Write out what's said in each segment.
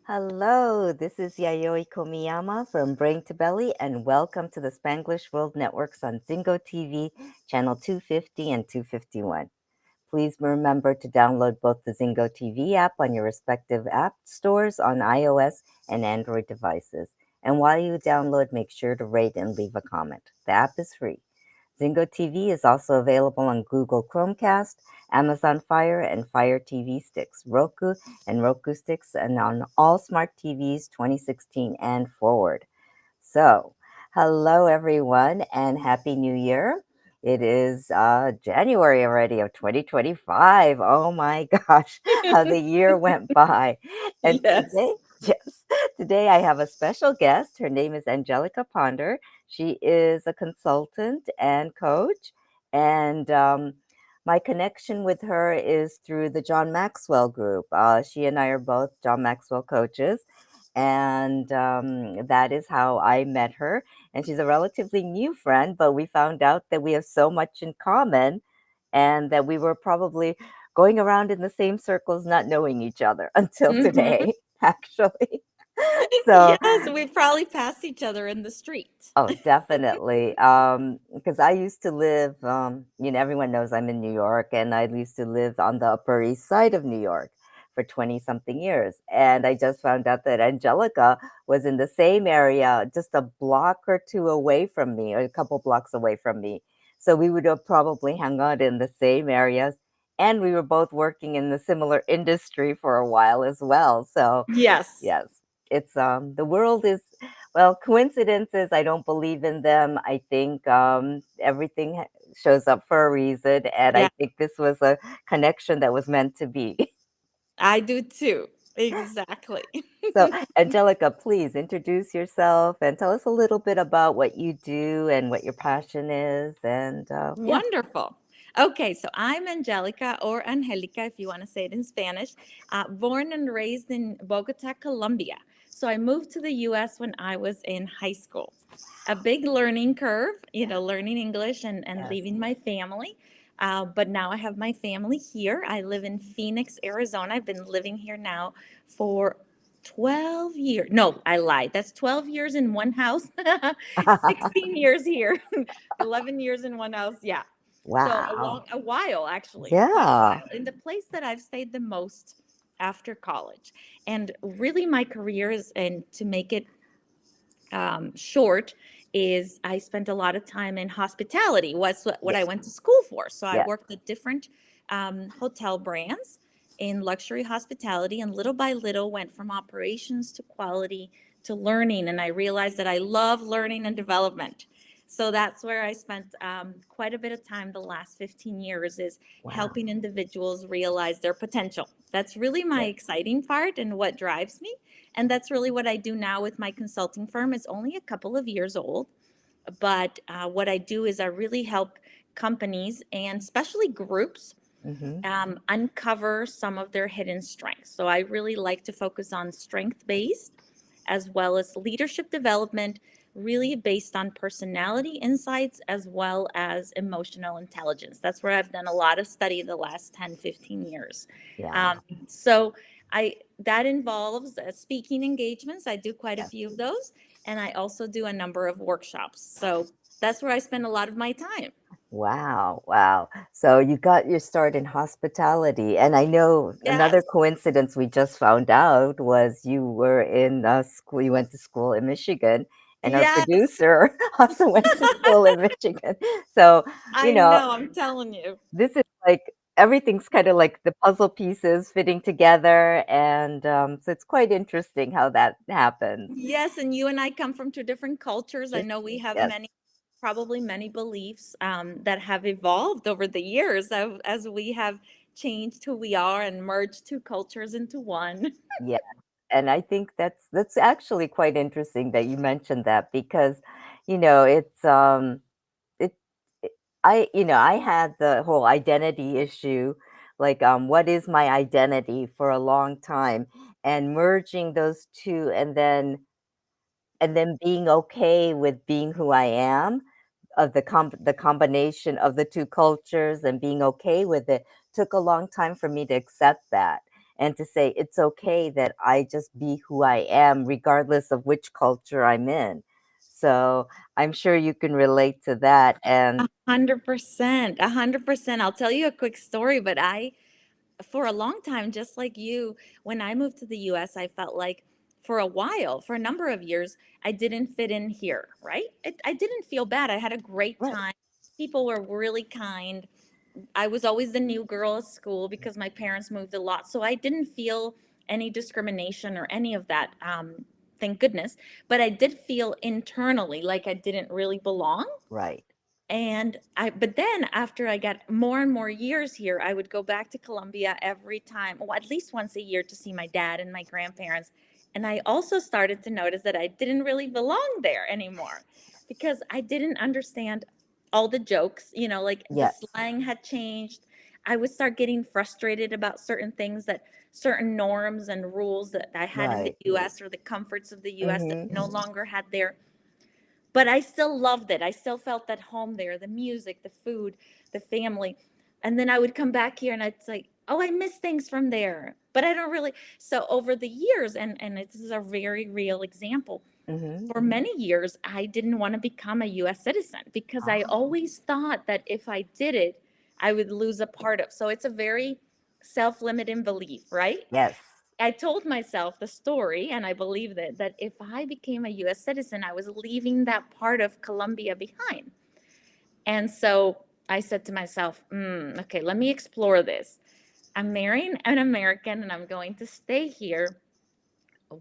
Hello, this is Yayoi Komiyama from Brain to Belly, and welcome to the Spanglish World Networks on Zingo TV, channel 250 and 251. Please remember to download both the Zingo TV app on your respective app stores on iOS and Android devices. And while you download, make sure to rate and leave a comment. The app is free. Zingo TV is also available on Google Chromecast, Amazon Fire and Fire TV sticks, Roku and Roku sticks, and on all smart TVs 2016 and forward. So, hello everyone and Happy New Year. It is January already of 2025. Oh my gosh, how the year went by. And Yes. today, yes, today I have a special guest. Her name is Angelica Ponder. She is a consultant and coach. And my connection with her is through the John Maxwell group. She and I are both John Maxwell coaches. And that is how I met her. And she's a relatively new friend, but we found out that we have so much in common and that we were probably going around in the same circles, not knowing each other until Hmm. today, actually. So, Yes, we probably passed each other in the street. oh, definitely. Because I used to live, everyone knows I'm in New York, and I used to live on the Upper East Side of New York for 20 something years. And I just found out that Angelica was in the same area, just a block or two away from me, or a couple blocks away from me. So we would have probably hung out in the same areas. And we were both working in the similar industry for a while as well. So, Yes. yes, it's the world is well, coincidences, I don't believe in them. I think everything shows up for a reason. And Yeah, I think this was a connection that was meant to be. I do too. Exactly. So, Angelica, please introduce yourself and tell us a little bit about what you do and what your passion is. And yeah. Wonderful. Okay, so I'm Angelica or Angelica, if you want to say it in Spanish, born and raised in Bogota, Colombia. So I moved to the US when I was in high school. A big learning curve, learning English and Yes. leaving my family. But now I have my family here. I live in Phoenix, Arizona. I've been living here now for 12 years. No, I lied. That's 12 years in one house, 16 years here. 11 years in one house. Yeah. So Wow. a while actually, quite a Yeah. while. In the place that I've stayed the most after college. And really my career is, and to make it short, is I spent a lot of time in hospitality. Was what I Yes. went to school for. So I Yes. worked at different hotel brands in luxury hospitality, and little by little went from operations to quality to learning. And I realized that I love learning and development. So that's where I spent quite a bit of time the last 15 years, is Wow. helping individuals realize their potential. That's really my Yes. exciting part and what drives me. And that's really what I do now with my consulting firm. It's only a couple of years old, but what I do is I really help companies and especially groups Mm-hmm. uncover some of their hidden strengths. So I really like to focus on strength based as well as leadership development, really based on personality insights as well as emotional intelligence. That's where I've done a lot of study the last 10, 15 years. Yeah. Um, so that involves speaking engagements. I do quite a Yes. few of those, and I also do a number of workshops. So that's where I spend a lot of my time. Wow, wow. So you got your start in hospitality. And I know another Yes. coincidence we just found out was you were in school, you went to school in Michigan, and our Yes. producer also went to school in Michigan. So, you I know, know, I'm telling you. this is like everything's kind of like the puzzle pieces fitting together. And so it's quite interesting how that happens. Yes, and you and I come from two different cultures. I know we have Yes, probably many beliefs that have evolved over the years as we have changed who we are and merged two cultures into one. yes. And I think that's actually quite interesting that you mentioned that because, it's it, it I had the whole identity issue, like what is my identity for a long time, and merging those two, and then being okay with being who I am, of the combination of the two cultures, and being okay with it took a long time for me to accept that. and to say it's okay that I just be who I am, regardless of which culture I'm in. So I'm sure you can relate to that. And 100%, 100%. I'll tell you a quick story, but for a long time, just like you, when I moved to the US, I felt like for a while, for a number of years, I didn't fit in here, right? I didn't feel bad. I had a great right, time. People were really kind. I was always the new girl at school because my parents moved a lot. So I didn't feel any discrimination or any of that. Thank goodness. But I did feel internally like I didn't really belong. right, But then after I got more and more years here, I would go back to Colombia every time, well, at least once a year, to see my dad and my grandparents. And I also started to notice that I didn't really belong there anymore because I didn't understand all the jokes, like the yes, slang had changed. I would start getting frustrated about certain things, that certain norms and rules that I had in the right. US, or the comforts of the US that Hmm. I no longer had there. But I still loved it. I still felt at home there, the music, the food, the family. And then I would come back here and I'd say, oh, I miss things from there. But I don't really. So over the years, and this is a very real example, Hmm. for many years, I didn't want to become a US citizen because I Oh, always thought that if I did it, I would lose a part of. So it's a very self limiting belief, right? yes, I told myself the story, and I believed it, that if I became a US citizen, I was leaving that part of Colombia behind. And so I said to myself, okay, let me explore this. I'm marrying an American and I'm going to stay here.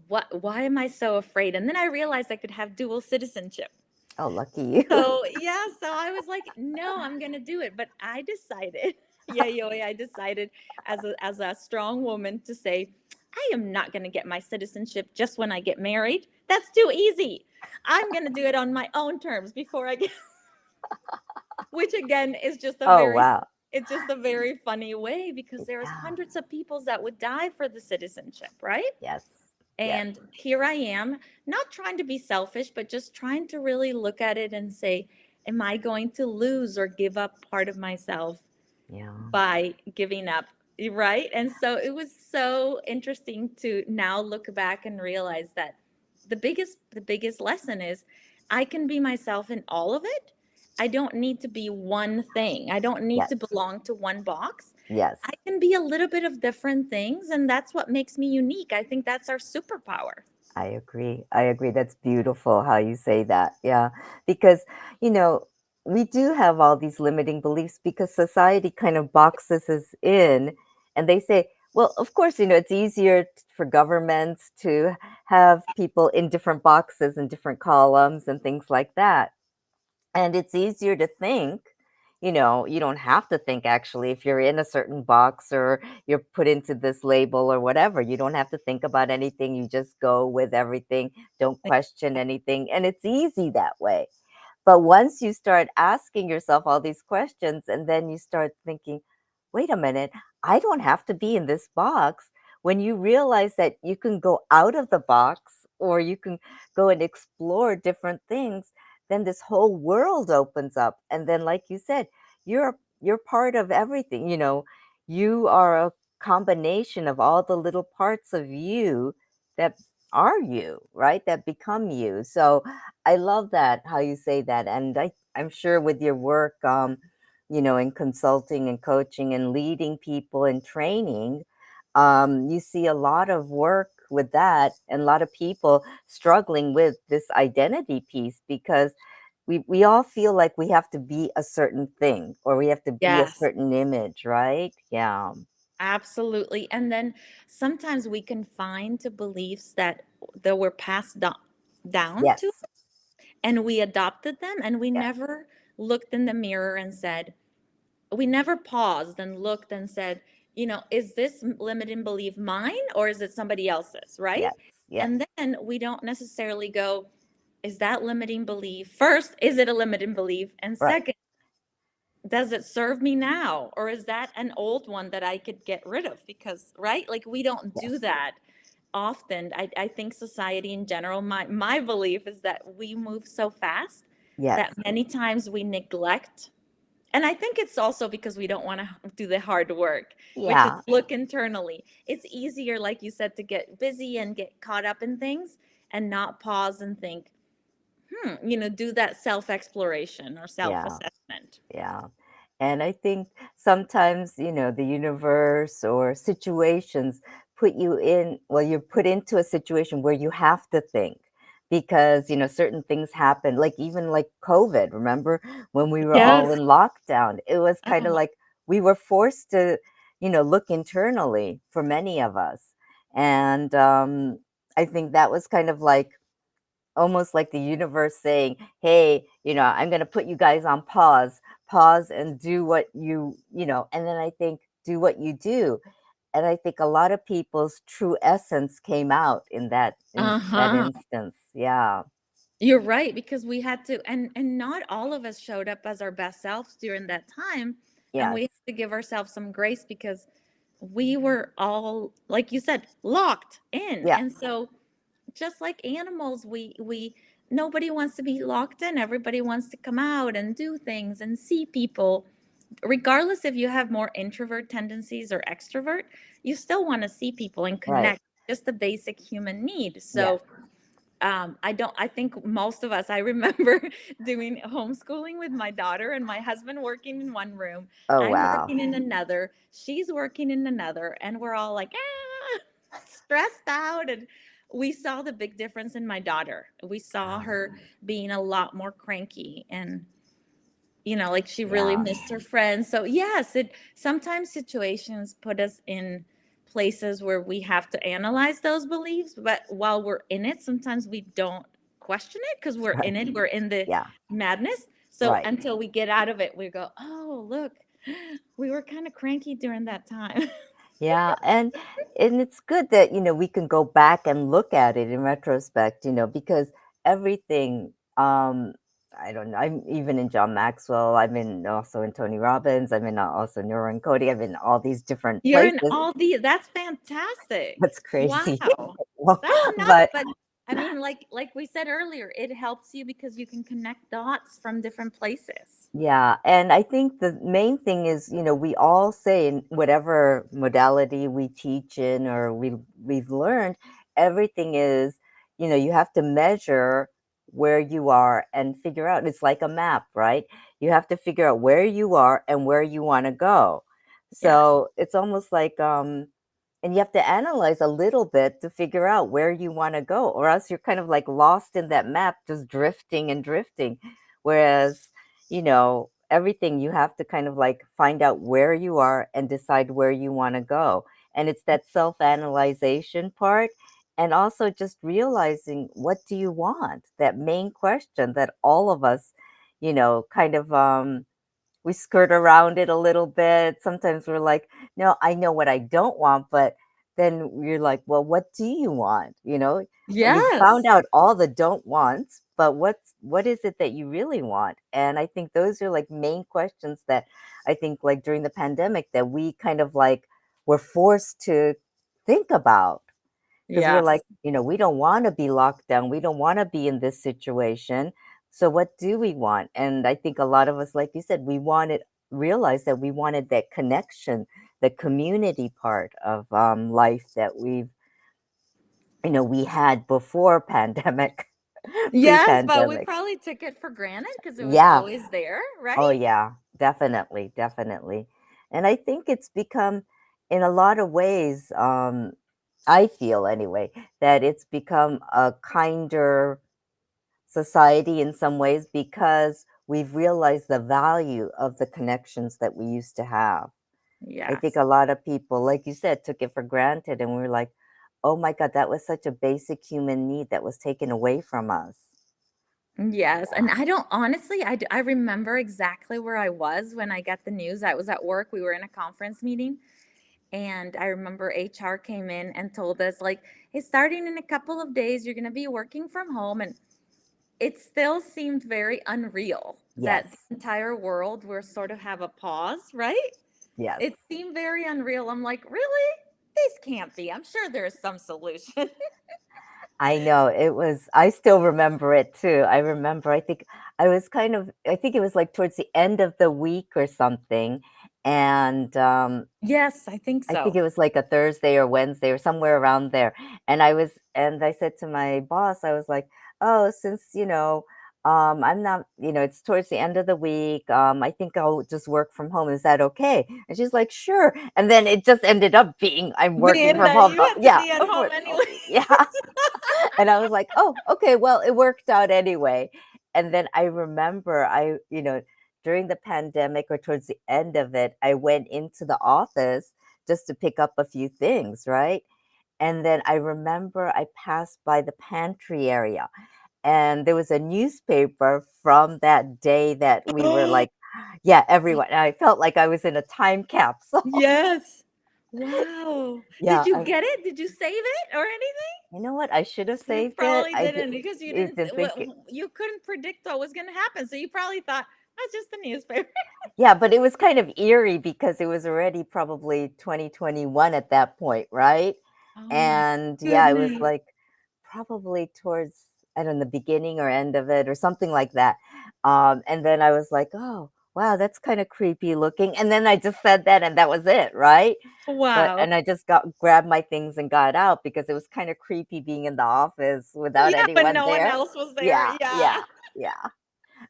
Why am I so afraid? And then I realized I could have dual citizenship. oh, lucky you. So yeah, so I was like, no, I'm gonna do it. But I decided, yeah, Yoi, I decided as a strong woman to say, I am not gonna get my citizenship just when I get married. That's too easy. I'm gonna do it on my own terms before I get, which again is just a Oh, very, wow. it's just a very funny way because there's Yeah, hundreds of peoples that would die for the citizenship, right? yes, yes, And here I am, not trying to be selfish, but just trying to really look at it and say, am I going to lose or give up part of myself yeah, by giving up? Right. And so it was so interesting to now look back and realize that the biggest lesson is I can be myself in all of it. I don't need to be one thing. I don't need yes, to belong to one box. yes. I can be a little bit of different things, and that's what makes me unique. I think that's our superpower. I agree. I agree. That's beautiful how you say that. Yeah. Because, you know, we do have all these limiting beliefs because society kind of boxes us in and they say, well, of course, it's easier for governments to have people in different boxes and different columns and things like that. And it's easier to think, you don't have to think actually if you're in a certain box or you're put into this label or whatever. You don't have to think about anything. You just go with everything, don't question anything. And it's easy that way. But once you start asking yourself all these questions and then you start thinking, wait a minute, I don't have to be in this box. When you realize that you can go out of the box or you can go and explore different things, then this whole world opens up. And then, like you said, you're part of everything. You are a combination of all the little parts of you that are you, right? That become you. So I love that how you say that, and I'm sure with your work, in consulting and coaching and leading people and training, you see a lot of work with that, and a lot of people struggling with this identity piece because we all feel like we have to be a certain thing or we have to be a Yes, certain image, right? Yeah. absolutely. And then sometimes we can find to beliefs that were passed down to, Yes. and we adopted them, and we Yes. never looked in the mirror and said, we never paused and looked and said, is this limiting belief mine or is it somebody else's, right? Yes. Yes. And then we don't necessarily go, is that limiting belief? First, is it a limiting belief? And Right. second, does it serve me now? Or is that an old one that I could get rid of? Because, right? Like we don't do Yes. that often. I think society in general, my belief is that we move so fast Yes. that many times we neglect And I think it's also because we don't want to do the hard work, which is Yeah, look internally. It's easier, like you said, to get busy and get caught up in things and not pause and think, do that self exploration or self yeah, assessment. yeah. And I think sometimes, the universe or situations put you in, well, you're put into a situation where you have to think because, certain things happen, like even like COVID. Remember when we were all Yes. in lockdown? It was kind Oh of my. like we were forced to, look internally for many of us. And I think that was kind of like almost like the universe saying, "Hey, I'm going to put you guys on pause and do what and then I think do what you do. And I think a lot of people's true essence came out in that Uh-huh. instance. Yeah. You're right, because we had to, and not all of us showed up as our best selves during that time, and we Yes. have to give ourselves some grace because we were all, like you said, locked in. Yeah. And so just like animals, we nobody wants to be locked in. Everybody wants to come out and do things and see people. Regardless if you have more introvert tendencies or extrovert, you still want to see people and Right. connect. Just the basic human need. Yes. So I think most of us, I remember doing homeschooling with my daughter and my husband working in one room, Oh I'm wow. working in another, she's working in another, and we're all like, stressed out. And we saw the big difference in my daughter. We saw Oh, her being a lot more cranky, and like she really yeah. missed her friends. So yes, it sometimes situations put us in places where we have to analyze those beliefs, but while we're in it, sometimes we don't question it because we're Right. in it, we're in the Yeah. madness. So Right. until we get out of it, we go, oh, look, we were kind of cranky during that time. Yeah, and it's good that, we can go back and look at it in retrospect, because everything, I don't know, I'm even in John Maxwell, I'm in also in Tony Robbins, I'm in also neuroencoding, I'm in all these different You're in places. all the that's fantastic. That's crazy. Wow. Well, That's nuts, but but I mean, like we said earlier, it helps you because you can connect dots from different places. yeah, and I think the main thing is, we all say in whatever modality we teach in or we've learned, everything is, you have to measure where you are and figure out. It's like a map, right? You have to figure out where you are and where you want to go. Yes. So it's almost like and you have to analyze a little bit to figure out where you want to go, or else you're kind of like lost in that map, just drifting and drifting. Whereas, everything you have to kind of like find out where you are and decide where you want to go. And it's that self analyzation part. And also just realizing what do you want? That main question that all of us, kind of we skirt around it a little bit. Sometimes we're like, no, I know what I don't want, but then you're like, well, what do you want? You found Yes. out all the don't wants, but what is it that you really want? And I think those are like main questions that I think like during the pandemic that we kind of like were forced to think about because we're like, Yes. we don't want to be locked down. We don't want to be in this situation. So what do we want? And I think a lot of us, like you said, we wanted realized that we wanted that connection, the community part of life that we had before pandemic, Yes, but we pre-pandemic. probably took it for granted because it was Yeah. always there, Oh right? yeah. Definitely. Definitely. And I think it's become, in a lot of ways, I feel anyway, that it's become a kinder society in some ways because we've realized the value of the connections that we used to have. I think Yes. a lot of people, like you said, took it for granted and we're like, oh my God, that was such a basic human need that was taken away from us. Yes, and I don't honestly, I remember exactly where I was when I got the news. I was at work. We were in a conference meeting, and I remember HR came in and told us like, "Hey, starting in a couple of days, you're going to be working from home." And it still seemed very unreal that the Yes. entire world will sort of have a pause, right? Yes. It seemed very unreal. I'm like, really? This can't be. I'm sure there's some solution. I know it was I still remember it too. I remember, I think I was kind of I think it was like towards the end of the week or something, and, Yes, I think I think so. it was like a Thursday or Wednesday or somewhere around there. And I said to my boss, I was like, "Oh, since, I'm not, it's towards the end of the week, I think I'll just work from home. Is that okay?" And she's like, "Sure." And then it just ended up being I'm working Being from that home. you had to Yeah, be at home unfortunately. anyway. Yeah. And I was like, "Oh, okay, well, it worked out anyway." And then I remember during the pandemic or towards the end of it, I went into the office just to pick up a few things, right? And then I remember I passed by the pantry area and there was a newspaper from that day that we were like, yeah, everyone. I felt like I was in a time capsule. Yes. Wow. Did Yeah, you get it? Did you save it or anything? you know what? I should have You saved it. probably didn't because you Didn't think it. you couldn't predict what was going to happen. So you probably thought that's just a newspaper. Yeah, but it was kind of eerie because it was already probably 2021 at that point, right? Oh my And yeah, it was goodness. like probably towards, I don't know, the beginning or end of it or something like that. And then I was like, oh, wow, that's kind of creepy looking. And then I just said that and that was it, right? But Wow. and I just grabbed my things and got out because it was kind of creepy being in the office without Yeah, but anyone no one there. else was there. Yeah, Yeah. yeah, yeah.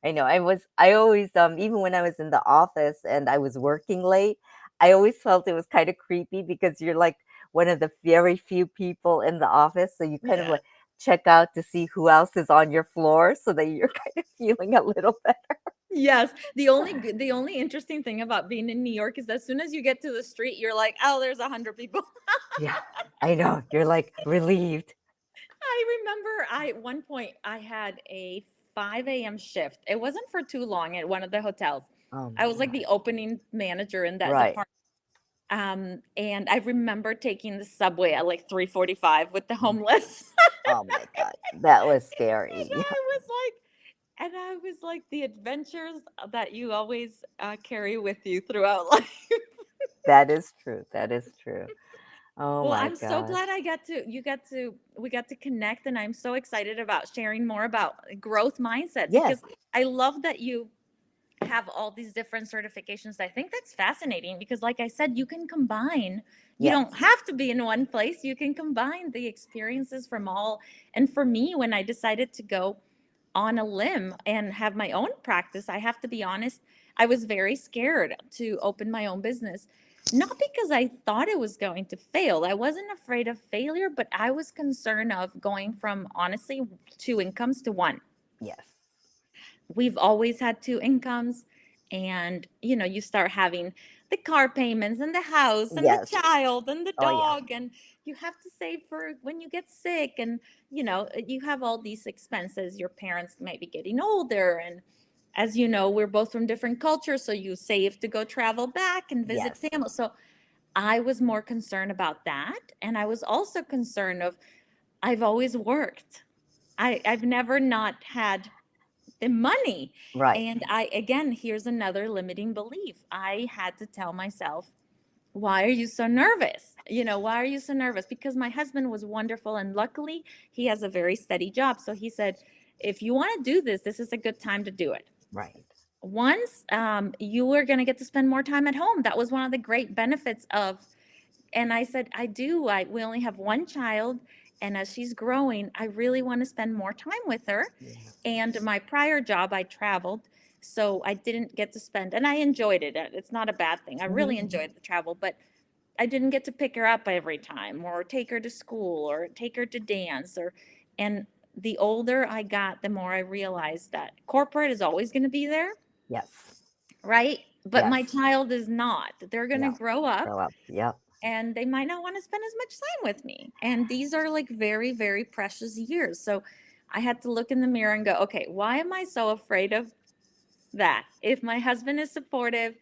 I know. I always, even when I was in the office and I was working late, I always felt it was kind of creepy because you're like one of the very few people in the office. So you kind of Yeah. like check out to see who else is on your floor so that you're kind of feeling a little better. Yes. The only interesting thing about being in New York is as soon as you get to the street, you're like, oh, there's 100 people. Yeah, I know. You're like relieved. I remember at one point I had a 5 a.m. shift. It wasn't for too long at one of the hotels. Oh I my was like God. the opening manager in that Right. department. And I remember taking the subway at like 3:45 with the Mm. homeless. Oh my God. That was And scary. I was like the adventures that you always carry with you throughout life. That is true. That is true. Oh Well, my I'm so gosh. glad we got to connect, and I'm so excited about sharing more about growth mindset Yes. because I love that you have all these different certifications. I think that's fascinating because, like I said, you can combine, you Yes. don't have to be in one place, you can combine the experiences from all. And for me, when I decided to go on a limb and have my own practice, I have to be honest, I was very scared to open my own business. Not because I thought it was going to fail. I wasn't afraid of failure, but I was concerned of going from honestly two incomes to one. Yes. We've always had two incomes, and you start having the car payments and the house and the Yes. child and the Oh yeah. dog, and you have to save for when you get sick, and you have all these expenses. Your parents might be getting older, and as you know, we're both from different cultures, so you save to go travel back and visit Yes. family. So I was more concerned about that, and I was also concerned of I've always worked. I've never not had the money. Right. And I, again, here's another limiting belief. I had to tell myself, why are you so nervous? Why are you so nervous? Because my husband was wonderful. And luckily, he has a very steady job. So he said, if you want to do this, this is a good time to do it. Right. Once you are going to get to spend more time at home. That was one of the great benefits of. And I said, I do. We only have one child. And as she's growing, I really want to spend more time with her. Yeah. And my prior job, I traveled. So I didn't get to spend, and I enjoyed it. It's not a bad thing. I really Mhm. enjoyed the travel, but I didn't get to pick her up every time or take her to school or take her to dance and the older I got, the more I realized that corporate is always going to be there, Yes. right? But my Yes. child is not. They're going to No. grow up Grow up. Yep. and they might not want to spend as much time with me. And these are like very, very precious years. So I had to look in the mirror and go, okay, why am I so afraid of that? If my husband is supportive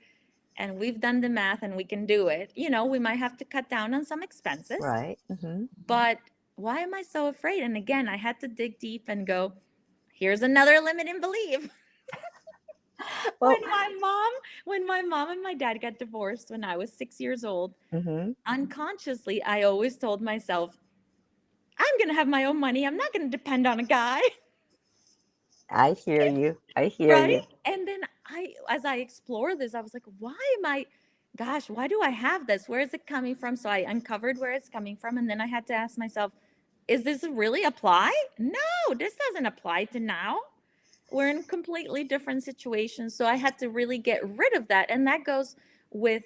and we've done the math and we can do it, we might have to cut down on some expenses, Right. Hmm. but why am I so afraid? And again, I had to dig deep and go, here's another limiting belief. Well. when my mom, when my mom and my dad got divorced when I was 6 years old, Hmm. unconsciously, I always told myself, I'm going to have my own money. I'm not going to depend on a guy. I hear you. I hear Right? you. And then as I explore this, I was like, why am I, gosh, why do I have this? Where is it coming from? So I uncovered where it's coming from. And then I had to ask myself, is this really apply? No, this doesn't apply to now. We're in completely different situations. So I had to really get rid of that. And that goes with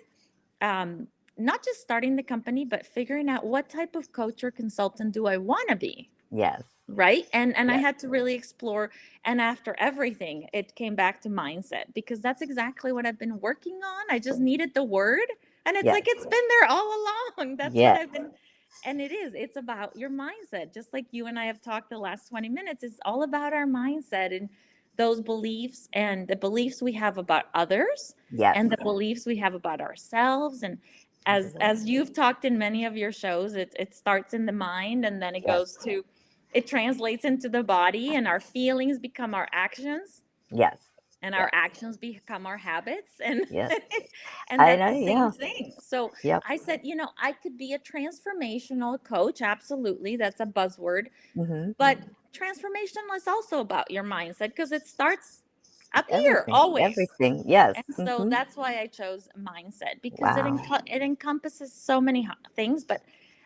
um, not just starting the company, but figuring out what type of coach or consultant do I want to be, Yes. right? And I Yes. had to really explore, and after everything it came back to mindset, because that's exactly what I've been working on. I just needed the word, and it's Yes. like it's been there all along. That's what Yes. I've been. And it's about your mindset, just like you and I have talked the last 20 minutes. It's all about our mindset and those beliefs, and the beliefs we have about others, Yes. and the beliefs we have about ourselves. And as you've talked in many of your shows, it starts in the mind, and then it Yes. goes to, it translates into the body, and our feelings become our actions, Yes. and our Yes. actions become our habits, and Yes. and I that's know. the same Yeah. thing. So Yep. I said, I could be a transformational coach. Absolutely, that's a buzzword. Mm-hmm. But transformation is also about your mindset, because it starts up here Everything. always. Everything. Yes. And so Mm-hmm. that's why I chose mindset, because Wow. it encompasses so many things. But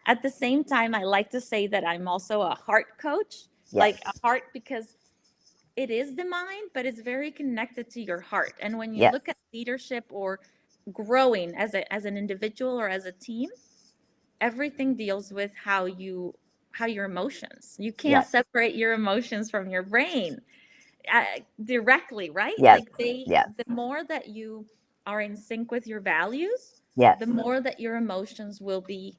at the same time, I like to say that I'm also a heart coach, Yes. like a heart, because it is the mind, but it's very connected to your heart. And when you Yes. look at leadership or growing as an individual or as a team, everything deals with how your emotions. You can't Yes. separate your emotions from your brain uh, directly, right? Yes. Like Yes. the more that you are in sync with your values, Yes. the more that your emotions will be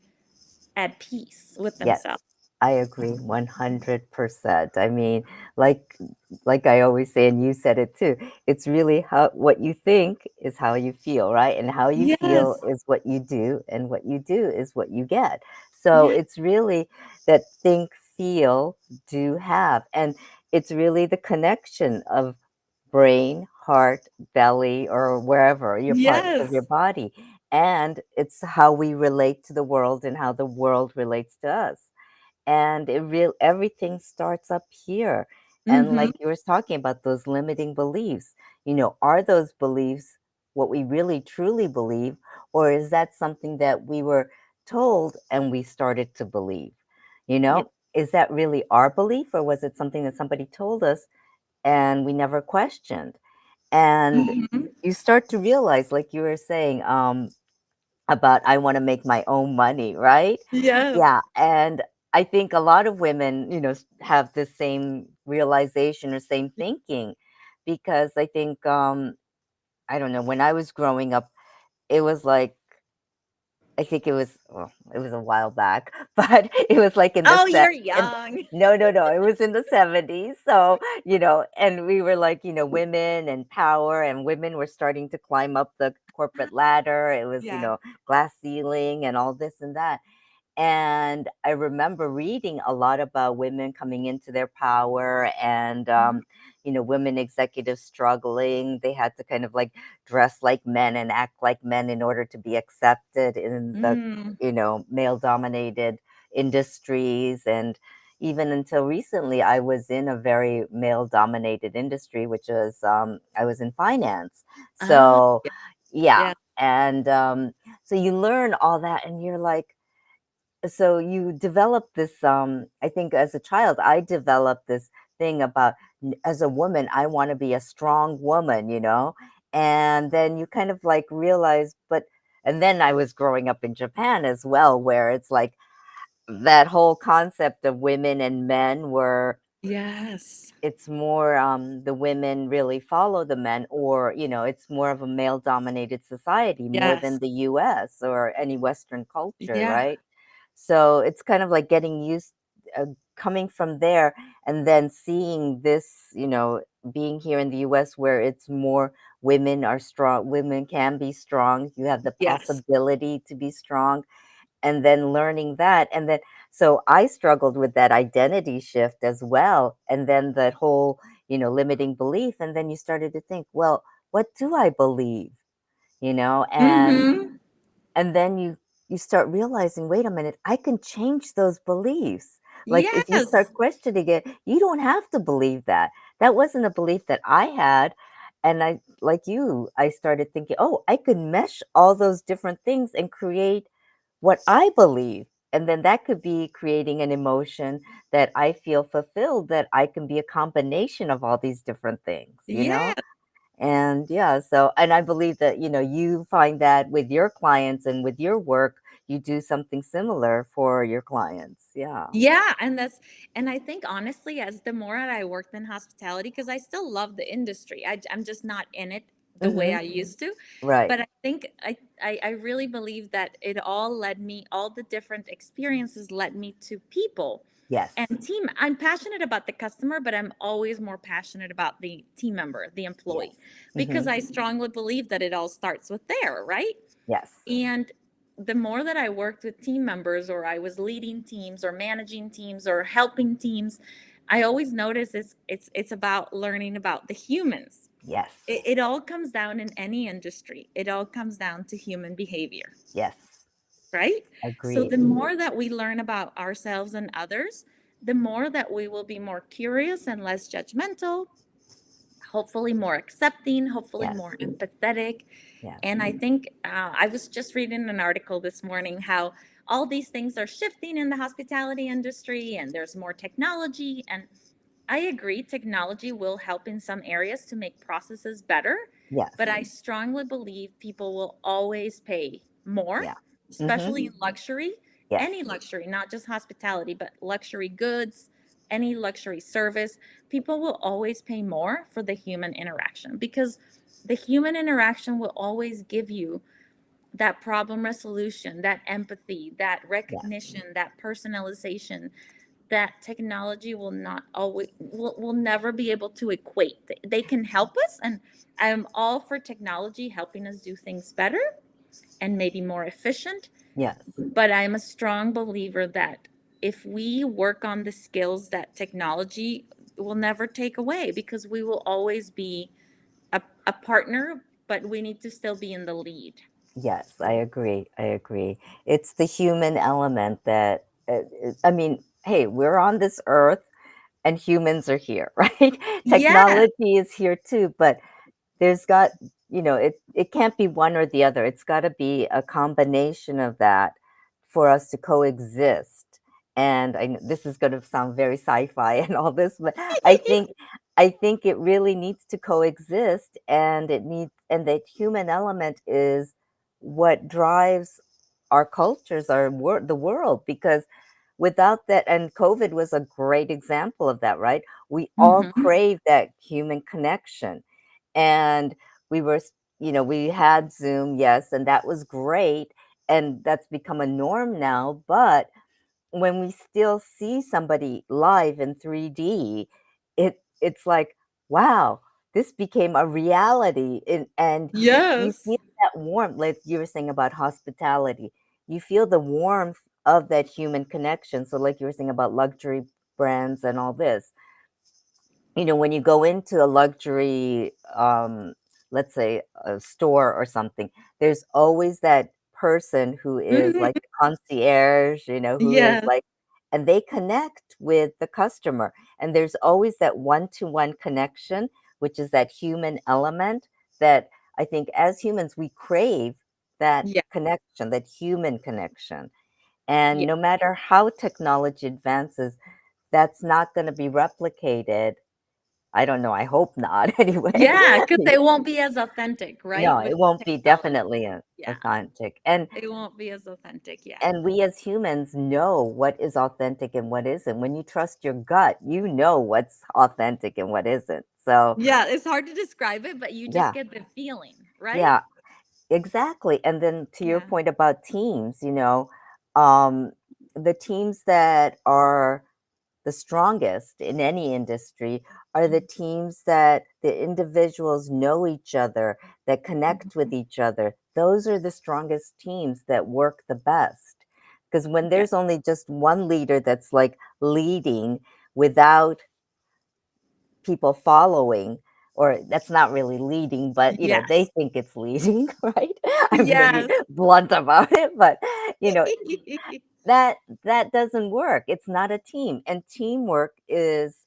at peace with Yes. themselves. I agree 100%. I mean, like like I always say, and you said it too, it's really how what you think is how you feel, right? And how you feel Yes. is what you do, and what you do is what you get. So Yeah. it's really that think, feel, do, have. And it's really the connection of brain, heart, belly, or wherever your parts of your Yes. body. And it's how we relate to the world and how the world relates to us. And everything starts up here. And Mm-hmm. like you were talking about those limiting beliefs, are those beliefs what we really truly believe, or is that something that we were told and we started to believe? Yeah. Is that really our belief, or was it something that somebody told us and we never questioned? And Mm-hmm. you start to realize, like you were saying, about I want to make my own money, right? Yes. Yeah, and I think a lot of women, have the same realization or same thinking, because I think I don't know, when I was growing up, it was like I think it was a while back, but it was like in the Oh, set you're in young. no, no, no, it was in the 70s. So, and we were like, women and power, and women were starting to climb up the corporate ladder. It was, Yeah. glass ceiling and all this and that. And I remember reading a lot about women coming into their power, and, women executives struggling. They had to kind of like dress like men and act like men in order to be accepted in the, Mm. male dominated industries. And even until recently, I was in a very male dominated industry, which was, I was in finance. Ah, So, yeah. yeah. Yeah. And so you learn all that, and you're like, so you develop this I think as a child I developed this thing about as a woman I want to be a strong woman, and then you kind of like realize, but and then I was growing up in Japan as well, where it's like that whole concept of women and men were Yes. it's more the women really follow the men, or it's more of a male dominated society more than Yes. the US or any Western culture, Yeah. right? So it's kind of like getting used, coming from there, and then seeing this, being here in the US where it's more women are strong, women can be strong, you have the Yes. possibility to be strong, and then learning that. And then, so I struggled with that identity shift as well. And then that whole, limiting belief. And then you started to think, well, what do I believe? You know, and Mm-hmm. and then you start realizing, wait a minute, I can change those beliefs. Like, if you Yes. start questioning it, you don't have to believe that. That wasn't a belief that I had. And I, like you, I started thinking, oh, I could mesh all those different things and create what I believe. And then that could be creating an emotion that I feel fulfilled, that I can be a combination of all these different things, you know? Yeah. And yeah, so, and I believe that, you find that with your clients and with your work, you do something similar for your clients. Yeah. Yeah, and I think honestly, as the more that I worked in hospitality, because I still love the industry, I'm just not in it the way Hmm. I used to. Right. But I think I really believe that it all led me, all the different experiences led me to people Yes. and team. I'm passionate about the customer, but I'm always more passionate about the team member, the Yes. employee, Hmm. because I strongly believe that it all starts with there, right? Yes. And the more that I worked with team members, or I was leading teams or managing teams or helping teams, I always notice it's about learning about the humans. Yes. It all comes down in any industry. It all comes down to human behavior, Yes. right? So Agreed. the more that we learn about ourselves and others, the more that we will be more curious and less judgmental, hopefully more accepting, hopefully Yes. more empathetic. Yes. And I think I was just reading an article this morning how all these things are shifting in the hospitality industry and there's more technology. And I agree, technology will help in some areas to make processes better, Yes. but I strongly believe people will always pay more, Yeah. Hmm. especially in luxury, Yes. any luxury, not just hospitality, but luxury goods, any luxury service. People will always pay more for the human interaction because the human interaction will always give you that problem resolution, that empathy, that Yes. recognition, that personalization that technology will not always will never be able to equate. They can help us, and I'm all for technology helping us do things better and maybe more efficient, Yes. but I'm a strong believer that if we work on the skills that technology will never take away, because we will always be a partner, but we need to still be in the lead. Yes, I agree. I agree. It's the human element that, I mean, hey, we're on this earth and humans are here, right? Yeah. Technology is here too, but there's got, it can't be one or the other. It's got to be a combination of that for us to coexist. And this is going to sound very sci-fi and all this, but I think I think it really needs to coexist, and and that human element is what drives our cultures, the world, because without that, and COVID was a great example of that, right? We all Hmm. crave that human connection. And we were, we had Zoom, yes, and that was great. And that's become a norm now. But when we still see somebody live in 3D, it's like, wow, this became a reality. And you feel Yes. that warmth, like you were saying about hospitality. You feel the warmth of that human connection. So, like you were saying about luxury brands and all this, when you go into a luxury, let's say a store or something, there's always that person who is Hmm. like the concierge, who is Yes. like, and they connect with the customer. And there's always that one-to-one connection, which is that human element that I think as humans, we crave that Yeah. connection, that human connection. And Yeah. no matter how technology advances, that's not going to be replicated. I don't know, I hope not anyway. Yeah, because they won't be as authentic, right? No, With it won't be technology. definitely Yeah, authentic. And it won't be as authentic. Yeah. we as humans know what is authentic and what isn't. When you trust your gut, you know what's authentic and what isn't. So, Yeah, it's hard to describe it, but you just yeah, get the feeling, right? yeah, exactly. And then to your Yeah. point about teams, um, the teams that are the strongest in any industry are the teams that the individuals know each other, that connect with Mhm. each other. Those are the strongest teams that work the best. Because when Yeah. there's only just one leader that's like leading without people following, or that's not really leading, but they Yes. think it's leading, right? I'm going to be Yes. blunt about it, but you know that that doesn't work. It's not a team. And teamwork is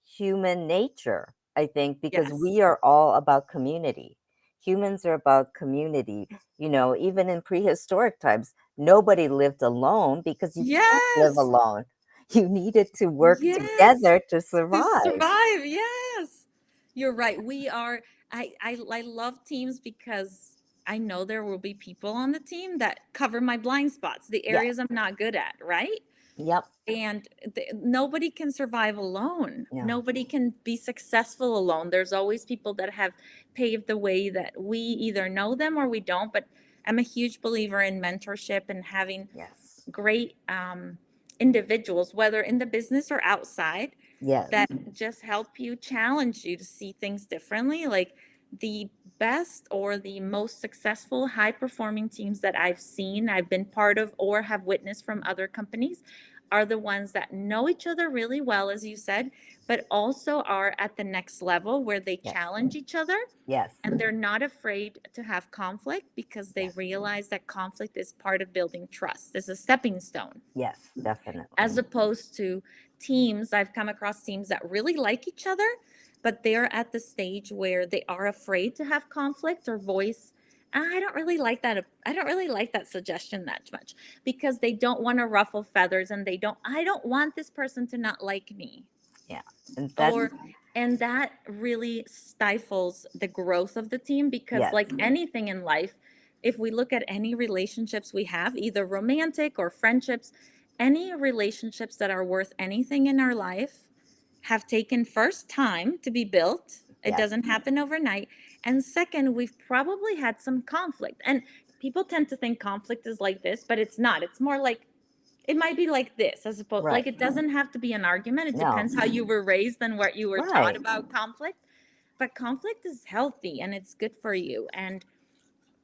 human nature, I think, because Yes. we are all about community. Humans are about community. Even in prehistoric times, nobody lived alone because you can't live Yes. alone. You needed to work Yes. together to To survive. survive. Yes. You're right. We are I love teams because I know there will be people on the team that cover my blind spots, the Yes. areas I'm not good at, right? Yep. And nobody can survive alone. Yeah. Nobody can be successful alone. There's always people that have paved the way that we either know them or we don't. But I'm a huge believer in mentorship and having Yes. great individuals, whether in the business or outside, Yes. that just help you, challenge you to see things differently. Like the best or the most successful high performing teams that I've seen, I've been part of, or have witnessed from other companies are the ones that know each other really well, as you said, but also are at the next level where they Yes. challenge each other Yes. and they're not afraid to have conflict because they Yes. realize that conflict is part of building trust. It's a stepping stone, Yes. as Definitely. opposed to teams. I've come across teams that really like each other, but they're at the stage where they are afraid to have conflict or voice. I don't really like that. I don't really like that suggestion that much because they don't want to ruffle feathers and I don't want this person to not like me. Yeah. And that's Or and that really stifles the growth of the team because yes. like anything in life, if we look at any relationships we have, either romantic or friendships, any relationships that are worth anything in our life have taken first time to be built. It Yes. doesn't happen overnight. And second, we've probably had some conflict. And people tend to think conflict is like this, but it's not. It's more like it might be like this, as opposed, Right. like it doesn't have to be an argument. It No. depends how you were raised and what you were taught Right. about conflict. But conflict is healthy and it's good for you. And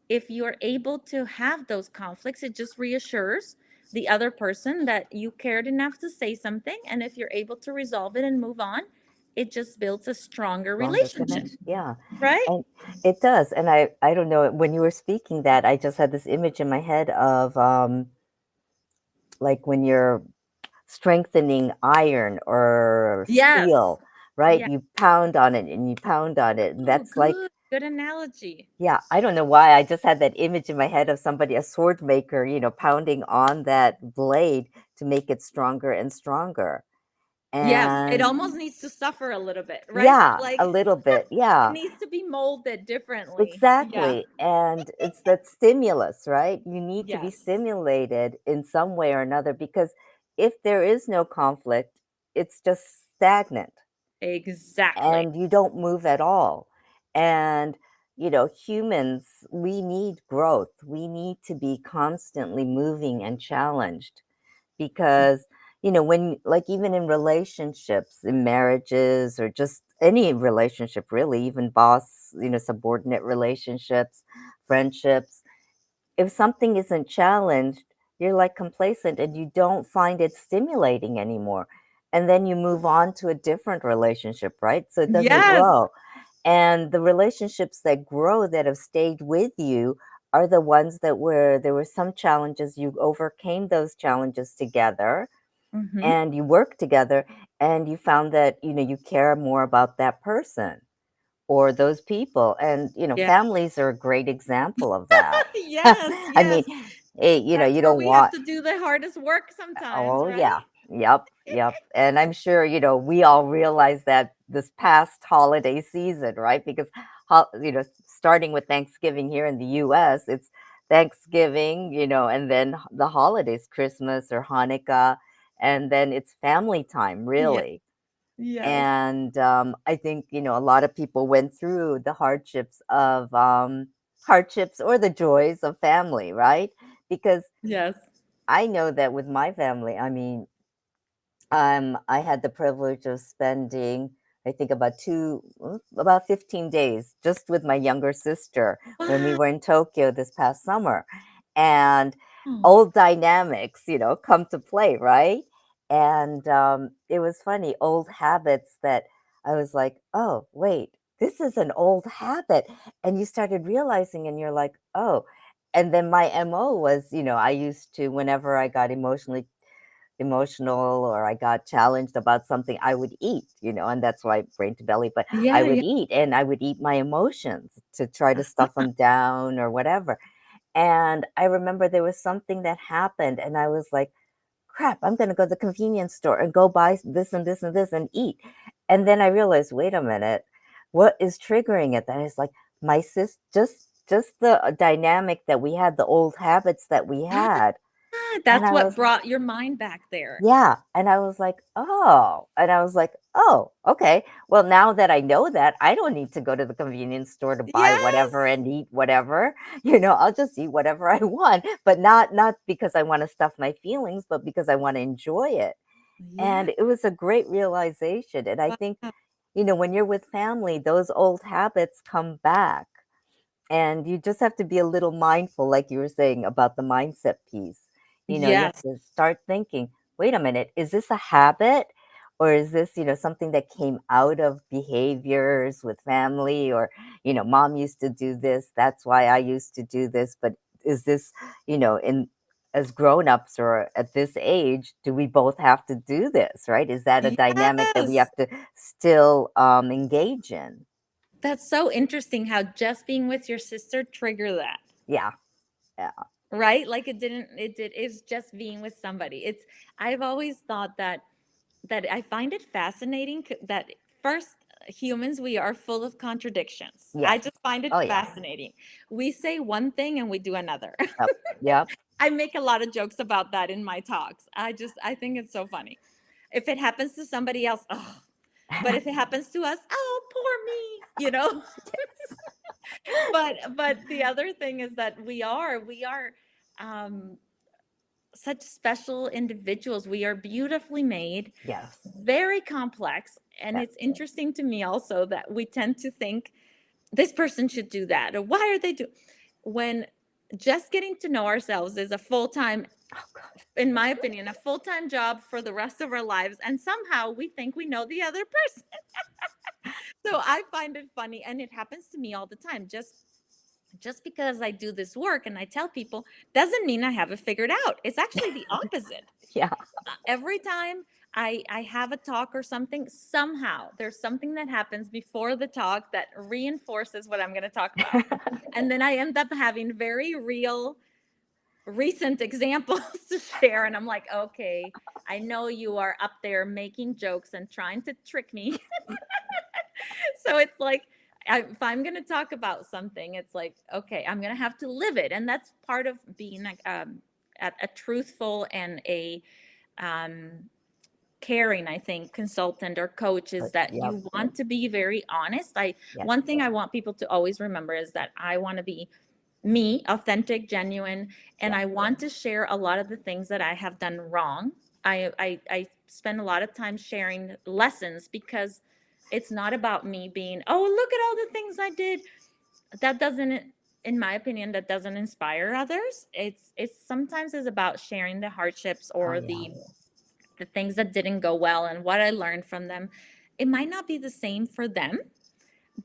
if you're able to have those conflicts, it just reassures the other person that you cared enough to say something. And if you're able to resolve it and move on, it just builds a stronger Stronger relationship, connection. Yeah. right? And it does. And I don't know, when you were speaking that, I just had this image in my head of like when you're strengthening iron or Yes. steel, right? Yeah. You pound on it and you pound on it. And Oh, that's like, good. Good analogy. yeah, I don't know why. I just had that image in my head of somebody, a sword maker, pounding on that blade to make it stronger and stronger. Yes, it And almost needs to suffer a little bit, right? yeah, Like a little bit. it Yeah, needs to be molded differently. Yeah. exactly. And it's that stimulus, right? You need to be Yes. stimulated in some way or another because if there is no conflict, it's just stagnant Exactly. and you don't move at all. And, humans, we need growth. We need to be constantly moving and challenged because, when, like, even in relationships, in marriages, or just any relationship, really, even boss, subordinate relationships, friendships, if something isn't challenged, you're like complacent and you don't find it stimulating anymore. And then you move on to a different relationship, right? So it doesn't Yes. grow. And the relationships that grow, that have stayed with you, are the ones that where there were some challenges, you overcame those challenges together Hmm. and you work together and you found that, you care more about that person or those people. And, Yeah. families are a great example of that. Yes. I mean, Yes. you That's where don't we have want, to do the hardest work sometimes, oh, right? yeah. Yep, yep. And I'm sure, we all realize that this past holiday season, right? Because, starting with Thanksgiving here in the US, it's Thanksgiving, and then the holidays, Christmas or Hanukkah, and then it's family time, Yeah. really. Yes. And I think, a lot of people went through the hardships or the joys of family, right? Because Yes. I know that with my family, I mean, I had the privilege of spending, I think, about 15 days just with my younger sister when we Wow. were in Tokyo this past summer. And old dynamics, come to play, right? And it was funny, old habits that I was like, oh, wait, this is an old habit. And you started realizing, and you're like, oh. And then my MO was, I used to, whenever I got emotionally emotional or I got challenged about something, I would eat, and that's why brain to belly, but I Yeah, would yeah. eat and I would eat my emotions to try to stuff them down or whatever. And I remember there was something that happened and I was like, crap, I'm going to go to the convenience store and go buy this and this and this and eat. And then I realized, wait a minute, what is triggering it? That is like my sis, just the dynamic that we had, the old habits that we Ah, had. And that's I what was, brought your mind back there. yeah. And I was like, oh, and I was like, oh, okay. Well, now that I know that, I don't need to go to the convenience store to buy whatever Yes. and eat whatever. I'll just eat whatever I want, but not because I want to stuff my feelings, but because I want to enjoy it. Yeah. And it was a great realization. And I think, Wow. when you're with family, those old habits come back. And you just have to be a little mindful, like you were saying about the mindset piece. You have Yes. to start thinking, wait a minute, is this a habit? Or is this, something that came out of behaviors with family? Or, mom used to do this. That's why I used to do this. But is this, in as grown-ups or at this age, do we both have to do this, right? Is that a dynamic that we Yes. have to still engage in? That's so interesting how just being with your sister trigger that. Yeah, yeah, Right? Like it's just being with somebody. I've always thought that I find it fascinating that first, humans, we are full of contradictions. I yes. just find it Oh, yeah. fascinating. We say one thing and we do another. Yep, yep. I make a lot of jokes about that in my talks. I think it's so funny. If it happens to somebody else, oh, but if it happens to us, oh, poor me. But the other thing is that we are um such special individuals. We are beautifully made, Yes, very complex. And yes. it's interesting to me also that we tend to think this person should do that, or why are they do when just getting to know ourselves is a full-time, Oh, God. in my opinion, a full-time job for the rest of our lives, and somehow we think we know the other person. So I find it funny, and it happens to me all the time. Just because I do this work and I tell people doesn't mean I have it figured out. It's actually the opposite. Yeah. Every time I have a talk or something, somehow there's something that happens before the talk that reinforces what I'm going to talk about. And then I end up having very real, recent examples to share. And I'm like, okay, I know you are up there making jokes and trying to trick me. So it's like, if I'm going to talk about something, it's like, okay, I'm going to have to live it. And that's part of being like a truthful and a um, caring, I think, consultant or coach, is that Yep. you want to be very honest. Yes. One thing I want people to always remember is that I want to be me, authentic, genuine, and Yes. I want to share a lot of the things that I have done wrong. I spend a lot of time sharing lessons because it's not about me being, oh, look at all the things I did. That doesn't, in my opinion, that doesn't inspire others. It's sometimes is about sharing the hardships Oh, or yeah. the things that didn't go well and what I learned from them. It might not be the same for them,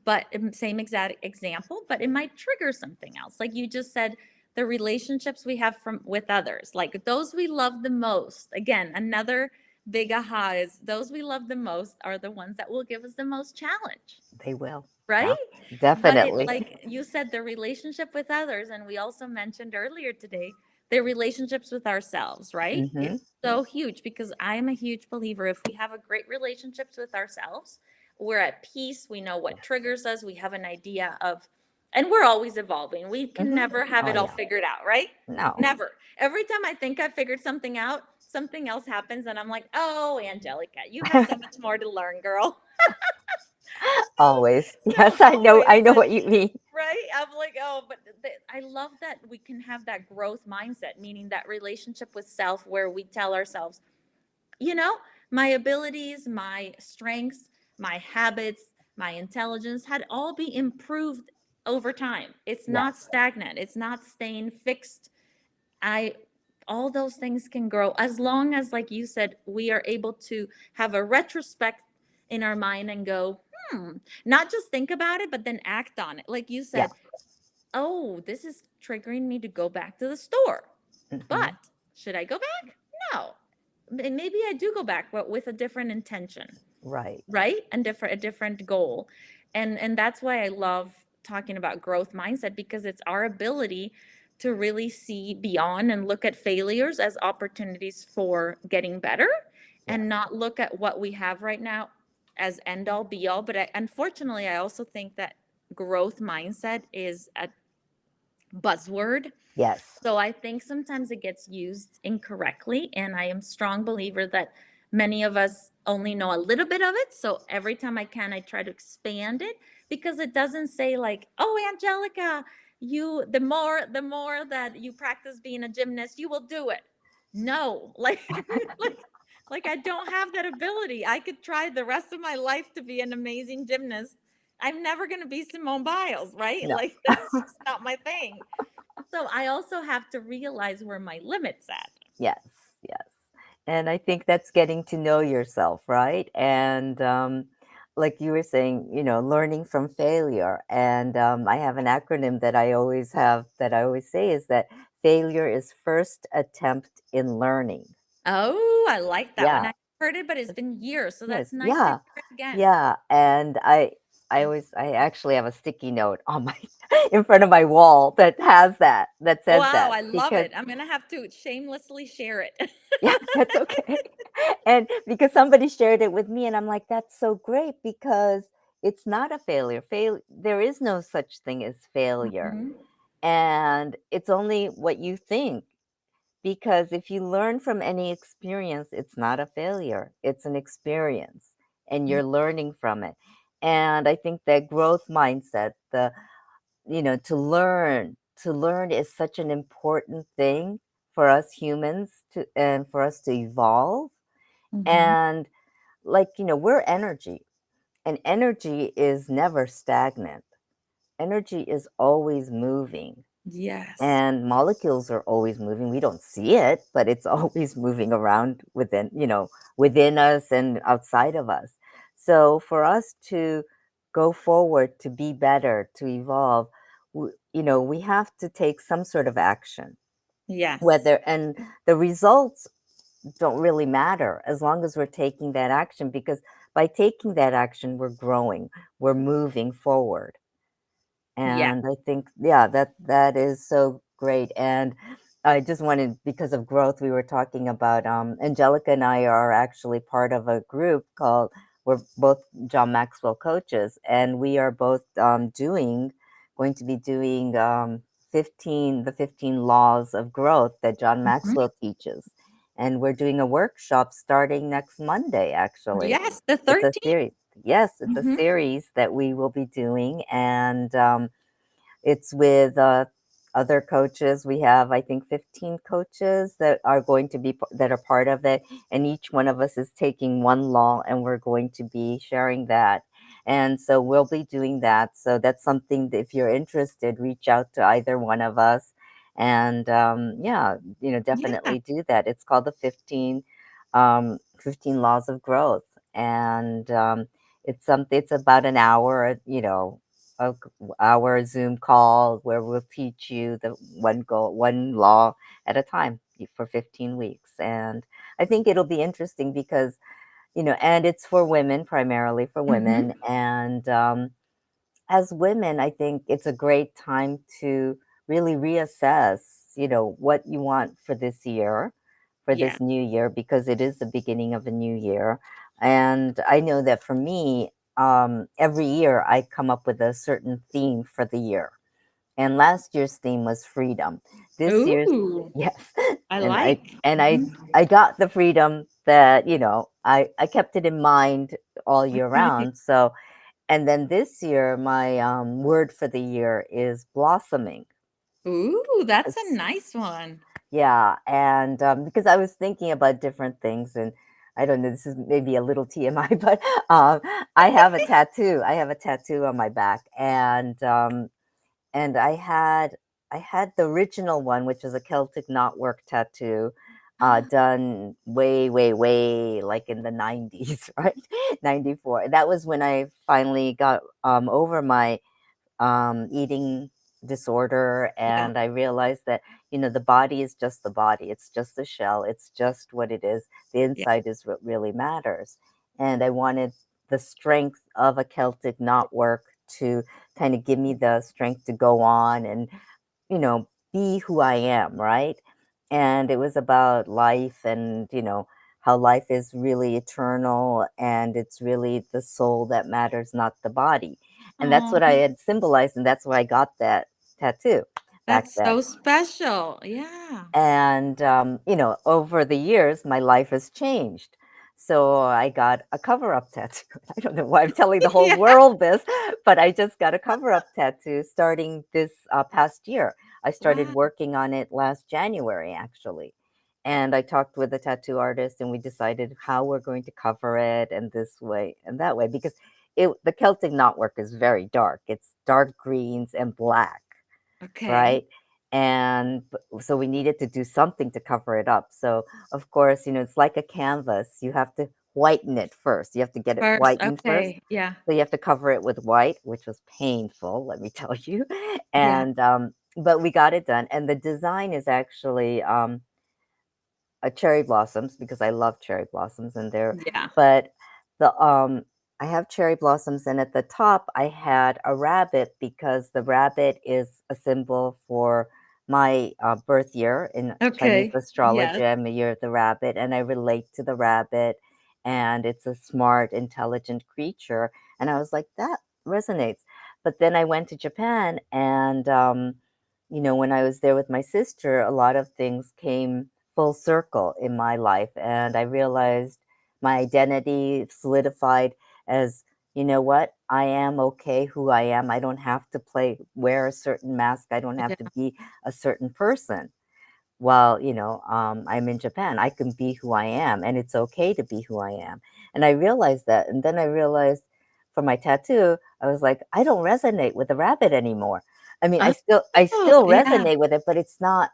but same exact example, but it might trigger something else. Like you just said, the relationships we have from with others, like those we love the most. Again, another big aha is those we love the most are the ones that will give us the most challenge, They will. right? Yeah. But it, Definitely. like you said, the relationship with others, and we also mentioned earlier today, the relationships with ourselves, right? Mm-hmm. It's so huge because I am a huge believer if we have a great relationships with ourselves, we're at peace, we know what Yes. triggers us, we have an idea of, and we're always evolving. We can Mm-hmm. never have Oh, it all yeah. figured out, right? No. Never. Every time I think I figured something out, something else happens, and I'm like, oh, Angelica, you have so much more to learn, girl. Always. So Yes, I know. always, I know but what you mean. right? I'm like, oh, but I love that we can have that growth mindset, meaning that relationship with self where we tell ourselves, you know, my abilities, my strengths, my habits, my intelligence had all be improved over time. It's Yes. not stagnant. It's not staying fixed. I all those things can grow as long as, like you said, we are able to have a retrospect in our mind and go, not just think about it, but then act on it. Like you Yeah. said, oh, this is triggering me to go back to the store. Mm-hmm. But should I go back? No. maybe I do go back, but with a different intention, Right. right? And different a different goal. And that's why I love talking about growth mindset, because it's our ability to really see beyond and look at failures as opportunities for getting better, Yes. and not look at what we have right now as end all be all. But unfortunately, I also think that growth mindset is a buzzword. Yes. So I think sometimes it gets used incorrectly, and I am a strong believer that many of us only know a little bit of it. So every time I can, I try to expand it, because it doesn't say like, "Oh, Angelica, you the more that you practice being a gymnast, you will do it." No, like like like I don't have that ability. I could try the rest of my life to be an amazing gymnast. I'm never going to be Simone Biles, right? No. Like that's just not my thing. So I also have to realize where my limits at. Yes. Yes. And I think that's getting to know yourself, right? And like you were saying, learning from failure. And I have an acronym that I always have that I always say is that failure is first attempt in learning. Oh, I like that one. Yeah. I heard it, but it's been years, so Yes. that's nice to Yeah. hear it again. Yeah. And I actually have a sticky note on my in front of my wall that has that says Wow, that I love because it. I'm gonna have to shamelessly share it. yeah, that's okay. And because somebody shared it with me, and I'm like, that's so great because it's not a failure. There is no such thing as failure. Mhm, And it's only what you think. Because if you learn from any experience, it's not a failure, it's an experience, and mhm, you're learning from it. And I think that growth mindset, to learn is such an important thing for us humans and for us to evolve. mhm. And like, we're energy, and energy is never stagnant. Energy is always moving, Yes. and molecules are always moving. We don't see it, but it's always moving around within us and outside of us. So for us to go forward, to be better, to evolve, we have to take some sort of action. Yes. And the results don't really matter as long as we're taking that action, because by taking that action, we're growing, we're moving forward. Yeah. And I think, yeah, that is so great. And I just wanted, because of growth, we were talking about Angelica and I are actually part of a group called, we're both John Maxwell coaches, and we are both going to be doing 15 laws of growth that John Mhm. Maxwell teaches. And we're doing a workshop starting next Monday, actually. Yes, the It's a 13th. series. Yes, it's a Mhm. series that we will be doing, and it's with other coaches. We have, I think, 15 coaches that are going to be that are part of it, and each one of us is taking one law, and we're going to be sharing that. And so we'll be doing that. So that's something that if you're interested, reach out to either one of us, and yeah, Yeah. definitely do that. It's called the 15 laws of growth, and it's something. It's about an hour, a our Zoom call where we'll teach you the one law at a time for 15 weeks. And I think it'll be interesting because, and it's for women, primarily for women. Mhm. And as women, I think it's a great time to really reassess, what you want for this year, for Yeah. this new year, because it is the beginning of a new year. And I know that for me, every year I come up with a certain theme for the year. And last year's theme was freedom. This year's, Ooh, yes, I and I like. and I Mhm. I got the freedom that I kept it in mind all year round. So, and then this year, my word for the year is blossoming. Ooh, that's a It's, nice one. yeah, and because I was thinking about different things, and I don't know, this is maybe a little TMI, but I have a tattoo. I have a tattoo on my back, and I had the original one, which is a Celtic knotwork tattoo, done way, way, way like in the 90s, right? 94. That was when I finally got over my eating. disorder, Yeah. and I realized that, the body is just the body. It's just the shell. It's just what it is. The Yeah. inside is what really matters. And I wanted the strength of a Celtic knotwork to kind of give me the strength to go on and, be who I am, right? And it was about life and, how life is really eternal and it's really the soul that matters, not the body. And that's Oh, what I had symbolized, and that's why I got that tattoo back that's then. so special. Yeah. And, over the years, my life has changed. So I got a cover up tattoo. I don't know why I'm telling the whole Yeah. world this, but I just got a cover up tattoo starting this past year. I started Wow. working on it last January, actually. And I talked with a tattoo artist and we decided how we're going to cover it and this way and that way because the Celtic knotwork is very dark. It's dark greens and black, Okay. right? And so we needed to do something to cover it up. So, of course, it's like a canvas. You have to whiten it first. You have to get it First. whitened first. Okay. Yeah. So you have to cover it with white, which was painful, let me tell you. Yeah. And but we got it done. And the design is actually cherry blossoms because I love cherry blossoms and they're Yeah. but the I have cherry blossoms and at the top I had a rabbit because the rabbit is a symbol for my birth year in Chinese Okay. astrology. Yes. I'm a year of the rabbit and I relate to the rabbit and it's a smart, intelligent creature. And I was like, that resonates. But then I went to Japan and when I was there with my sister, a lot of things came full circle in my life. And I realized my identity solidified as, you know what, I am okay who I am. I don't have to wear a certain mask. I don't have to Yeah. be a certain person while I'm in Japan. I can be who I am and it's okay to be who I am. And I realized that. And then I realized for my tattoo, I was like, I don't resonate with the rabbit anymore. I mean, I Oh, still yeah. resonate with it, but it's not,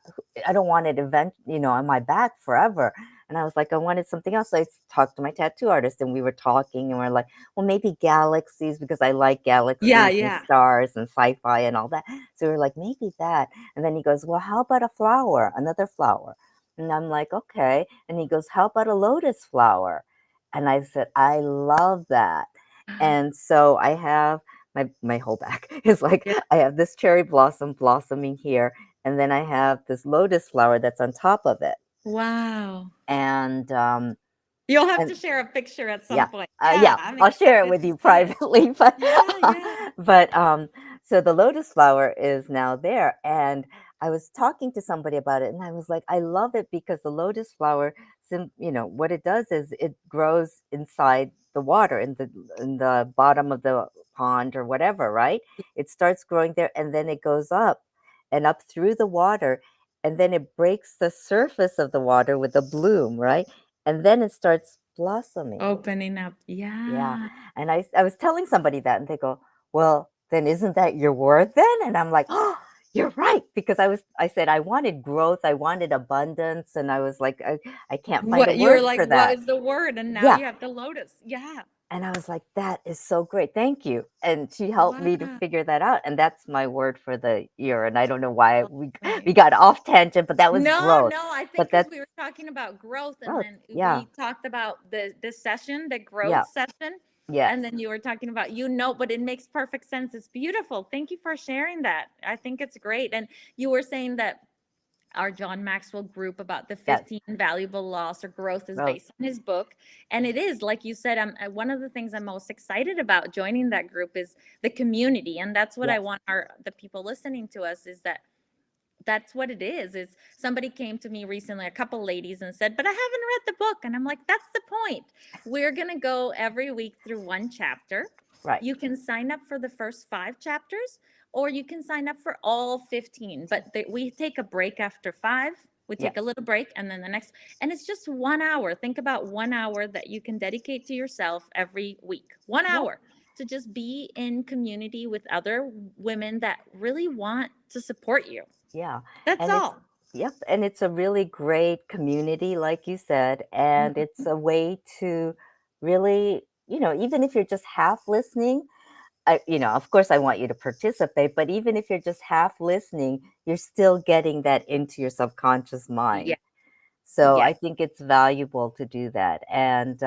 I don't want it on my back forever. And I was like, I wanted something else. So I talked to my tattoo artist and we were talking and we're like, well, maybe galaxies because I like Yeah. galaxies and Yeah. stars and sci-fi and all that. So we were like, maybe that. And then he goes, well, how about a flower, another flower? And I'm like, okay. And he goes, how about a lotus flower? And I said, I love that. And so I have my whole back is like, Yeah. I have this cherry blossom blossoming here. And then I have this lotus flower that's on top of it. Wow. And, You'll have and to share a picture at some yeah. point. Yeah. Yeah, I I'll mean, share it with it's you privately, but yeah. Yeah. but so the lotus flower is now there, and I was talking to somebody about it, and I was like, I love it because the lotus flower, what it does is it grows inside the water in the bottom of the pond or whatever, right? It starts growing there, and then it goes up and up through the water, and then it breaks the surface of the water with a bloom, right? And then it starts blossoming. Opening up. Yeah, Yeah. and I was telling somebody that, and they go, "Well, then isn't that your word then?" And I'm like, "Oh, you're right," because I said I wanted growth, I wanted abundance, and I was like, I can't find a What you were word like, for what that. is the word? And now Yeah, you have the lotus. Yeah. and I was like, "That is so great, thank you." And she helped me to Wow. figure that out, and that's my word for the year. And I don't know why we Okay. got off tangent, but that was No, growth. no, I But think because that's we were talking about growth and growth. then Yeah, we talked about the session, the yeah, growth session, yes, and then you were talking about but it makes perfect sense. It's beautiful. Thank you for sharing that. I think it's great. And you were saying that our John Maxwell group about the yes, 15 valuable laws or growth is growth. based on his book. And it is, like you said, one of the things I'm most excited about joining that group is the community. And that's what I Yes, want the people listening to us is that that's what it is somebody came to me recently, a couple ladies, and said, but I haven't read the book. And I'm like, that's the point. We're going to go every week through one chapter. right. You can sign up for the first 5 chapters or you can sign up for all 15, but we take a break after 5. We take a Yes, little break and then the next, and it's just 1 hour. Think about 1 hour that you can dedicate to yourself every week. one yeah, hour to just be in community with other women that really want to support you. yeah. That's And it's all. Yep, and it's a really great community, like you said, and it's Mhm. a way to really, even if you're just half listening, of course, I want you to participate, but even if you're just half listening, you're still getting that into your subconscious Yeah. mind. So Yeah. I think it's valuable to do that. And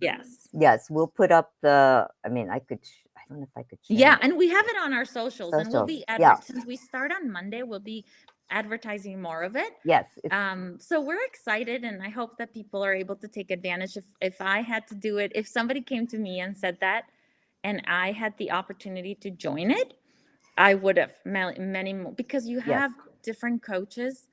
Yes. yes, we'll put up I mean, I don't know if I could share Yeah, it. and we have it on our socials, and we'll Socials. be Yeah. since we start on Monday, we'll be advertising more of it. Yes. It's, So we're excited, and I hope that people are able to take advantage. If I had to do it, if somebody came to me and said that, and I had the opportunity to join it, I would have many more, because you yes. have different coaches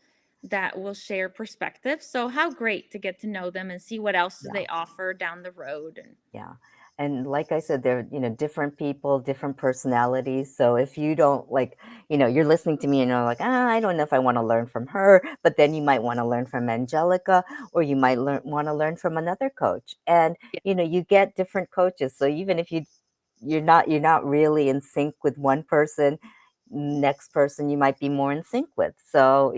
that will share perspectives. So how great to get to know them and see what else do Yeah. they offer down the road. And Yeah. And like I said, they're, different people, different personalities. So if you don't like, you're listening to me and you're like, I don't know if I want to learn from her, but then you might want to learn from Angelica, or you might want to learn from another coach. And, yeah, you get different coaches. So even if you're not really in sync with one person, next person you might be more in sync with. So,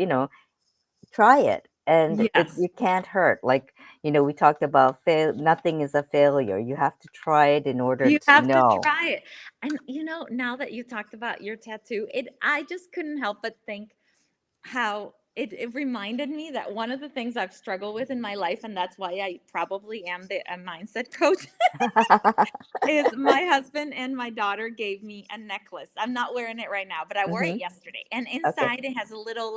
try it, and yes, you can't hurt. Like, we talked about nothing is a failure. You have to try it in order you to have to know. try it. And now that you talked about your tattoo, I just couldn't help but think how it reminded me that one of the things I've struggled with in my life, and that's why I probably am a mindset coach, is my husband and my daughter gave me a necklace. I'm not wearing it right now, but I wore it Hmm. yesterday. And Okay. inside it has a little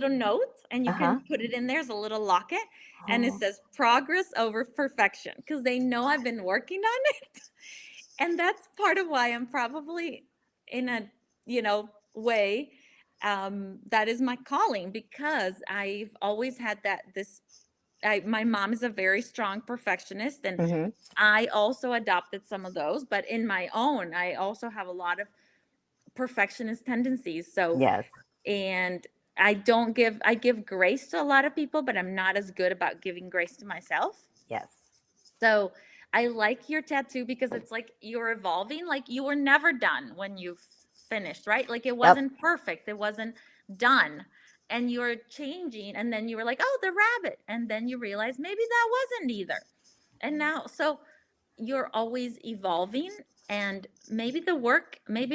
note, and you can Uh-huh. put it in there as a little locket, and it Oh. says progress over perfection, because they know I've been working on it. And that's part of why I'm probably in a way, that is my calling, because I've always had my mom is a very strong perfectionist, and Hmm. I also adopted some of those, but in my own, I also have a lot of perfectionist tendencies. So, Yes. and I give grace to a lot of people, but I'm not as good about giving grace to myself. Yes. So I like your tattoo because it's like you're evolving. Like you were never done when you finished, right? Like it Yep. wasn't perfect. It wasn't done. And you're changing. And then you were like, oh, the rabbit. And then you realize maybe that wasn't either. And now, so you're always evolving. And maybe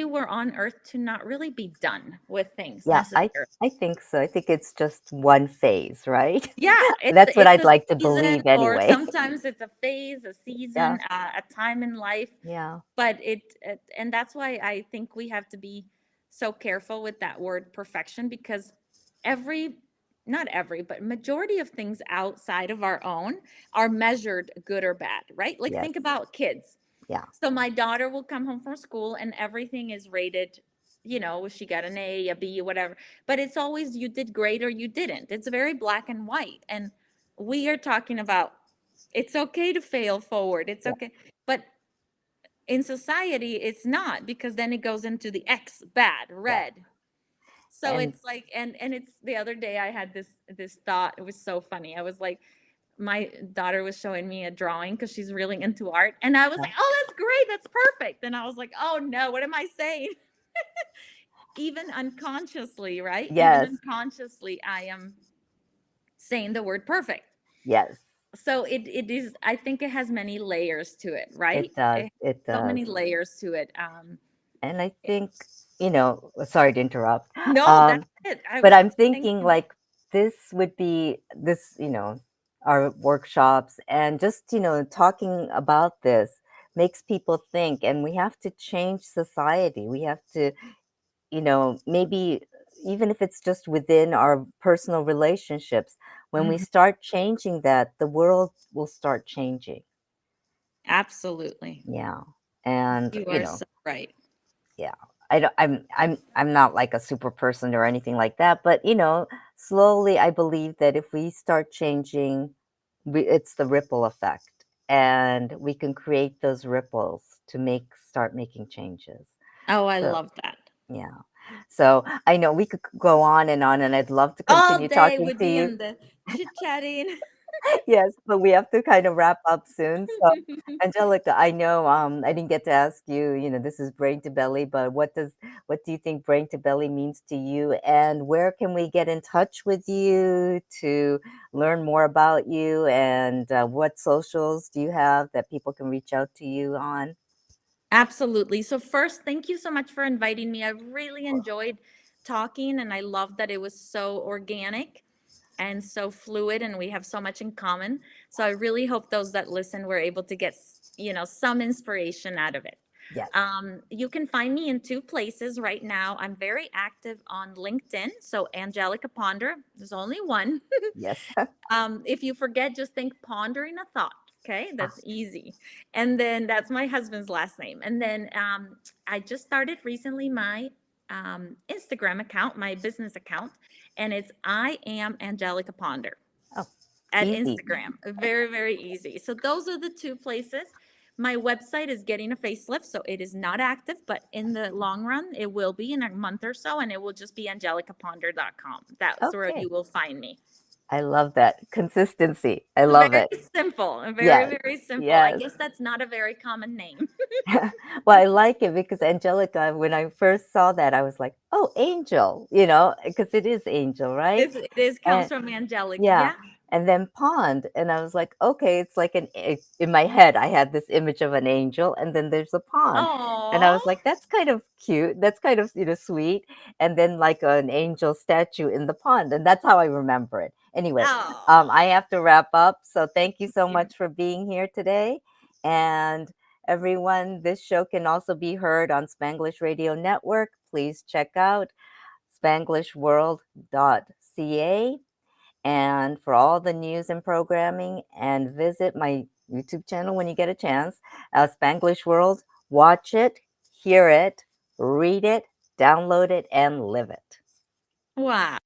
we're on earth to not really be done with things Yeah, necessarily. I think so. I think it's just one phase, right? Yeah, That's what it's I'd a like to season, believe or anyway. sometimes it's a phase, a Yeah. season, a time in life. Yeah. But and that's why I think we have to be so careful with that word perfection, because every not every, but majority of things outside of our own are measured good or bad, right? Like Yes. think about kids. Yeah. So my daughter will come home from school and everything is rated, she got an A, a B, whatever. But it's always you did great or you didn't. It's very black and white. And we are talking about it's okay to fail forward. It's Yeah. okay. But in society, it's not, because then it goes into the X, bad, Yeah. red. So And it's like, and it's the other day I had this thought. It was so funny. I was like, my daughter was showing me a drawing because she's really into art, and I was like, oh, that's great, that's perfect. And I was like, oh no, what am I saying? Even unconsciously, right? Even yes. unconsciously, I am saying the word perfect. Yes. So it is, I think it has many layers to it, right? It does. It It has so does. many layers to it. And I think, sorry to interrupt. No, that's Um, it. I but was I'm just thinking thinking, like this would be this, our workshops, and just, talking about this makes people think, and we have to change society. We have to, maybe even if it's just within our personal relationships, when we mhm, start changing that, the world will start changing. absolutely. Yeah. And, You are so right. yeah, I'm not like a super person or anything like that, but slowly I believe that if we start changing, it's the ripple effect, and we can create those ripples to start making changes. Oh, I So love that. yeah, so I know we could go on, and I'd love to All continue day talking with to you you. and the chit chatting. Yes, but we have to kind of wrap up soon. So, Angelica, I know I didn't get to ask you, this is brain to belly, but what do you think brain to belly means to you? And where can we get in touch with you to learn more about you? And what socials do you have that people can reach out to you on? Absolutely. So first, thank you so much for inviting me. I really enjoyed talking, and I love that it was so organic and so fluid, and we have so much in common. So I really hope those that listen were able to get, some inspiration out of it. Yes. You can find me in two places right now. I'm very active on LinkedIn. So Angelica Ponder, there's only one. Yes. If you forget, just think pondering a thought. Okay, Ah, that's easy. And then that's my husband's last name. And then I just started recently my Instagram account, my business account, and it's I am Angelica Ponder oh, at easy. Instagram. Very, very easy. So those are the two places. My website is getting a facelift, so it is not active, but in the long run, it will be in a month or so, and it will just be angelicaponder.com. That's where Okay. you will find me. I love that consistency. I love Very it. simple, very, Yes. very simple. I Yes. guess that's not a very common name. Well, I like it because Angelica, when I first saw that, I was like, oh, angel, because it is angel, right? It is comes And from angelic. yeah. Yeah. And then pond. And I was like, okay, it's like in my head, I had this image of an angel, and then there's a pond. And I Oh. was like, that's kind of cute. That's kind of, sweet. And then like an angel statue in the pond. And that's how I remember it. Anyway, I Oh. have to wrap up. So thank you Thank so you. much for being here today. And everyone, this show can also be heard on Spanglish Radio Network. Please check out spanglishworld.ca and for all the news and programming, and visit my YouTube channel when you get a chance, Spanglish World. Watch it, hear it, read it, download it, and live it. Wow.